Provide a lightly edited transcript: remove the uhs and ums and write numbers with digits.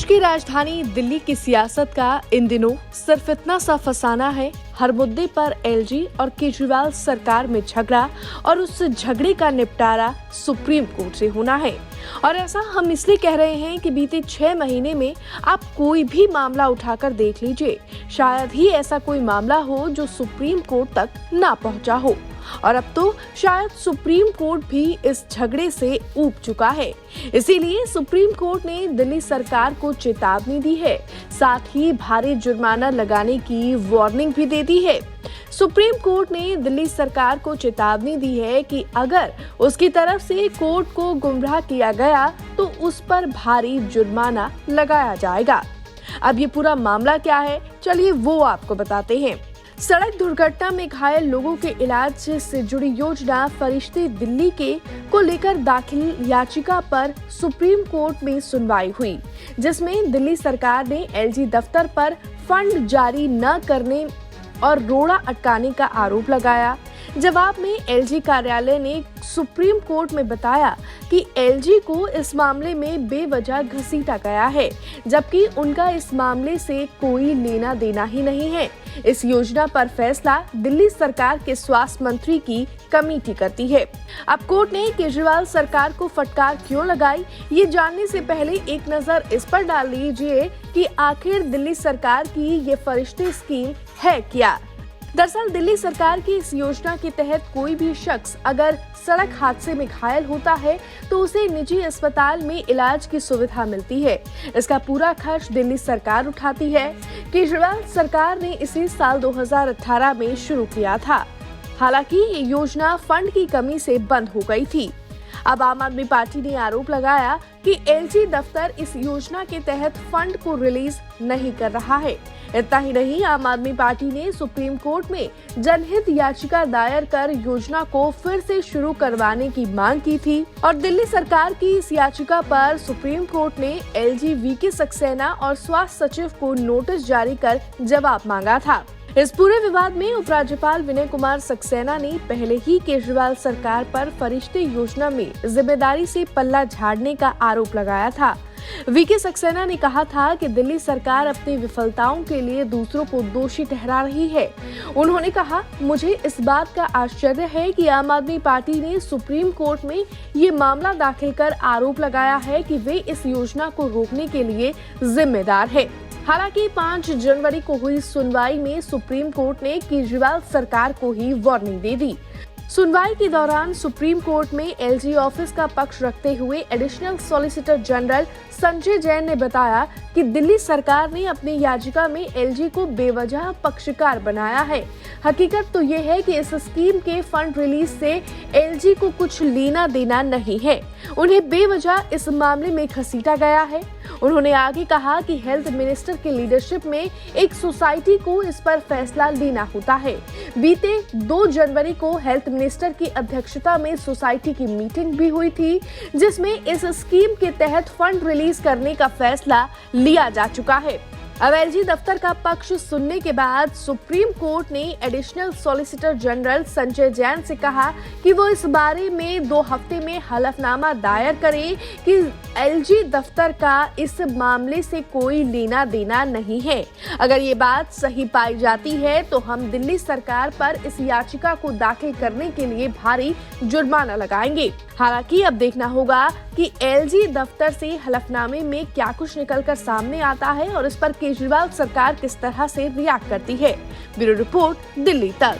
की राजधानी दिल्ली की सियासत का इन दिनों सिर्फ इतना सा फसाना है, हर मुद्दे पर एलजी और केजरीवाल सरकार में झगड़ा और उस झगड़े का निपटारा सुप्रीम कोर्ट से होना है। और ऐसा हम इसलिए कह रहे हैं कि बीते 6 महीने में आप कोई भी मामला उठाकर देख लीजिए, शायद ही ऐसा कोई मामला हो जो सुप्रीम कोर्ट तक ना पहुंचा हो। और अब तो शायद सुप्रीम कोर्ट भी इस झगड़े से ऊब चुका है। इसीलिए सुप्रीम कोर्ट ने दिल्ली सरकार को चेतावनी दी है, साथ ही भारी जुर्माना लगाने की वार्निंग भी दे दी है। सुप्रीम कोर्ट ने दिल्ली सरकार को चेतावनी दी है कि अगर उसकी तरफ से कोर्ट को गुमराह किया गया तो उस पर भारी जुर्माना लगाया जाएगा। अब ये पूरा मामला क्या है, चलिए वो आपको बताते हैं। सड़क दुर्घटना में घायल लोगों के इलाज से जुड़ी योजना फरिश्ते दिल्ली के को लेकर दाखिल याचिका पर सुप्रीम कोर्ट में सुनवाई हुई, जिसमें दिल्ली सरकार ने एलजी दफ्तर पर फंड जारी न करने और रोड़ा अटकाने का आरोप लगाया। जवाब में एलजी कार्यालय ने सुप्रीम कोर्ट में बताया कि एलजी को इस मामले में बेवजह घसीटा गया है, जबकि उनका इस मामले से कोई लेना देना ही नहीं है। इस योजना पर फैसला दिल्ली सरकार के स्वास्थ्य मंत्री की कमेटी करती है। अब कोर्ट ने केजरीवाल सरकार को फटकार क्यों लगाई, ये जानने से पहले एक नजर इस पर डाल लीजिए कि आखिर दिल्ली सरकार की ये फरिश्ते स्कीम है क्या। दरअसल दिल्ली सरकार की इस योजना के तहत कोई भी शख्स अगर सड़क हादसे में घायल होता है तो उसे निजी अस्पताल में इलाज की सुविधा मिलती है। इसका पूरा खर्च दिल्ली सरकार उठाती है। केजरीवाल सरकार ने इसे साल 2018 में शुरू किया था। हालांकि ये योजना फंड की कमी से बंद हो गई थी। अब आम आदमी पार्टी ने आरोप लगाया कि एलजी दफ्तर इस योजना के तहत फंड को रिलीज नहीं कर रहा है। इतना ही नहीं, आम आदमी पार्टी ने सुप्रीम कोर्ट में जनहित याचिका दायर कर योजना को फिर से शुरू करवाने की मांग की थी। और दिल्ली सरकार की इस याचिका पर सुप्रीम कोर्ट ने एलजी वीके सक्सेना और स्वास्थ्य सचिव को नोटिस जारी कर जवाब मांगा था। इस पूरे विवाद में उपराज्यपाल विनय कुमार सक्सेना ने पहले ही केजरीवाल सरकार पर फरिश्ते योजना में जिम्मेदारी से पल्ला झाड़ने का आरोप लगाया था। वीके सक्सेना ने कहा था कि दिल्ली सरकार अपनी विफलताओं के लिए दूसरों को दोषी ठहरा रही है। उन्होंने कहा, मुझे इस बात का आश्चर्य है कि आम आदमी पार्टी ने सुप्रीम कोर्ट में ये मामला दाखिल कर आरोप लगाया है कि वे इस योजना को रोकने के लिए जिम्मेदार है। हालांकि 5 जनवरी को हुई सुनवाई में सुप्रीम कोर्ट ने केजरीवाल सरकार को ही वार्निंग दे दी। सुनवाई के दौरान सुप्रीम कोर्ट में एलजी ऑफिस का पक्ष रखते हुए additional solicitor general Sanjay Jain ने बताया कि दिल्ली सरकार ने अपनी याचिका में एलजी को बेवजह पक्षकार बनाया है। हकीकत तो ये है कि इस स्कीम के फंड रिलीज से एलजी को कुछ लेना देना नहीं है, उन्हें बेवजह इस मामले में घसीटा गया है। उन्होंने आगे कहा कि हेल्थ मिनिस्टर के लीडरशिप में एक सोसाइटी को इस पर फैसला लेना होता है। बीते 2 जनवरी को हेल्थ मिनिस्टर की अध्यक्षता में सोसाइटी की मीटिंग भी हुई थी, जिसमें इस स्कीम के तहत फंड रिलीज करने का फैसला लिया जा चुका है। अब एलजी दफ्तर का पक्ष सुनने के बाद सुप्रीम कोर्ट ने additional solicitor general Sanjay Jain से कहा कि वो इस बारे में 2 हफ्ते में हलफनामा दायर करें कि एलजी दफ्तर का इस मामले से कोई लेना देना नहीं है। अगर ये बात सही पाई जाती है तो हम दिल्ली सरकार पर इस याचिका को दाखिल करने के लिए भारी जुर्माना लगाएंगे। हालांकि अब देखना होगा कि एलजी दफ्तर से हलफनामे में क्या कुछ निकलकर सामने आता है और इस पर केजरीवाल सरकार किस तरह से रिएक्ट करती है। ब्यूरो रिपोर्ट, दिल्ली तक।